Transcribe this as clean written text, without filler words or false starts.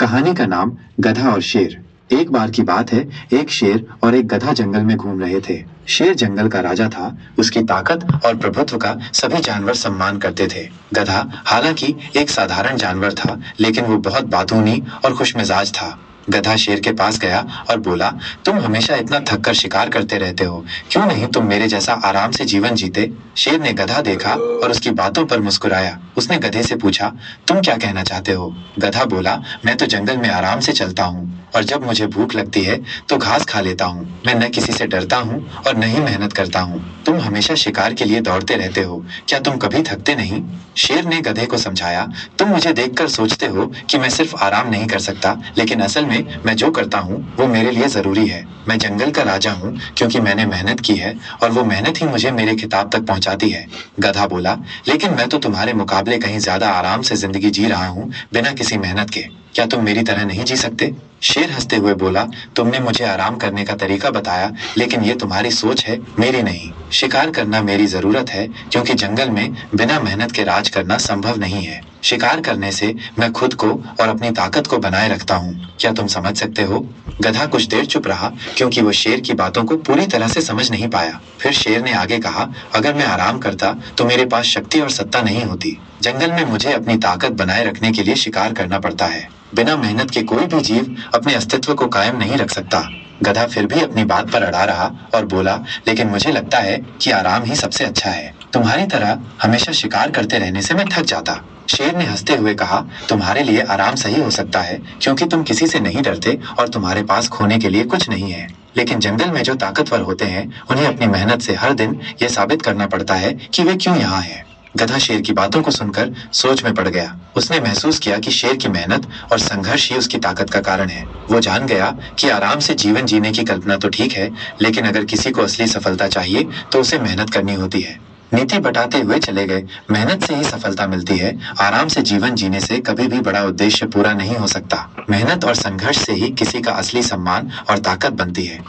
कहानी का नाम गधा और शेर। एक बार की बात है, एक शेर और एक गधा जंगल में घूम रहे थे। शेर जंगल का राजा था। उसकी ताकत और प्रभुत्व का सभी जानवर सम्मान करते थे। गधा हालांकि एक साधारण जानवर था, लेकिन वो बहुत बातूनी और खुशमिजाज था। गधा शेर के पास गया और बोला, तुम हमेशा इतना थक कर शिकार करते रहते हो, क्यों नहीं तुम मेरे जैसा आराम से जीवन जीते। शेर ने गधा देखा और उसकी बातों पर मुस्कुराया। उसने गधे से पूछा, तुम क्या कहना चाहते हो। गधा बोला, मैं तो जंगल में आराम से चलता हूँ और जब मुझे भूख लगती है तो घास खा लेता हूँ। मैं न किसी से डरता हूँ और न ही मेहनत करता हूँ। तुम हमेशा शिकार के लिए दौड़ते रहते हो, क्या तुम कभी थकते नहीं। शेर ने गधे को समझाया, तुम मुझे देखकर सोचते हो कि मैं सिर्फ आराम नहीं कर सकता, लेकिन असल में मैं जो करता हूँ वो मेरे लिए जरूरी है। मैं जंगल का राजा हूँ क्योंकि मैंने मेहनत की है और वो मेहनत ही मुझे मेरे खिताब तक पहुंचाती है। गधा बोला, लेकिन मैं तो तुम्हारे मुकाबले कहीं ज्यादा आराम से जिंदगी जी रहा हूँ, बिना किसी मेहनत के। क्या तुम मेरी तरह नहीं जी सकते। शेर हंसते हुए बोला, तुमने मुझे आराम करने का तरीका बताया, लेकिन ये तुम्हारी सोच है, मेरी नहीं। शिकार करना मेरी जरूरत है क्योंकि जंगल में बिना मेहनत के राज करना संभव नहीं है। शिकार करने से मैं खुद को और अपनी ताकत को बनाए रखता हूँ। क्या तुम समझ सकते हो। गधा कुछ देर चुप रहा क्योंकि वो शेर की बातों को पूरी तरह से समझ नहीं पाया। फिर शेर ने आगे कहा, अगर मैं आराम करता तो मेरे पास शक्ति और सत्ता नहीं होती। जंगल में मुझे अपनी ताकत बनाए रखने के लिए शिकार करना पड़ता है। बिना मेहनत के कोई भी जीव अपने अस्तित्व को कायम नहीं रख सकता। गधा फिर भी अपनी बात पर अड़ा रहा और बोला, लेकिन मुझे लगता है कि आराम ही सबसे अच्छा है। तुम्हारी तरह हमेशा शिकार करते रहने से मैं थक जाता। शेर ने हंसते हुए कहा, तुम्हारे लिए आराम सही हो सकता है क्योंकि तुम किसी से नहीं डरते और तुम्हारे पास खोने के लिए कुछ नहीं है, लेकिन जंगल में जो ताकतवर होते हैं उन्हें अपनी मेहनत से हर दिन ये साबित करना पड़ता है कि वे क्यों यहाँ हैं। गधा शेर की बातों को सुनकर सोच में पड़ गया। उसने महसूस किया कि शेर की मेहनत और संघर्ष ही उसकी ताकत का कारण है। वो जान गया कि आराम से जीवन जीने की कल्पना तो ठीक है, लेकिन अगर किसी को असली सफलता चाहिए तो उसे मेहनत करनी होती है। नीति बटाते हुए चले गए, मेहनत से ही सफलता मिलती है। आराम से जीवन जीने से कभी भी बड़ा उद्देश्य पूरा नहीं हो सकता। मेहनत और संघर्ष से ही किसी का असली सम्मान और ताकत बनती है।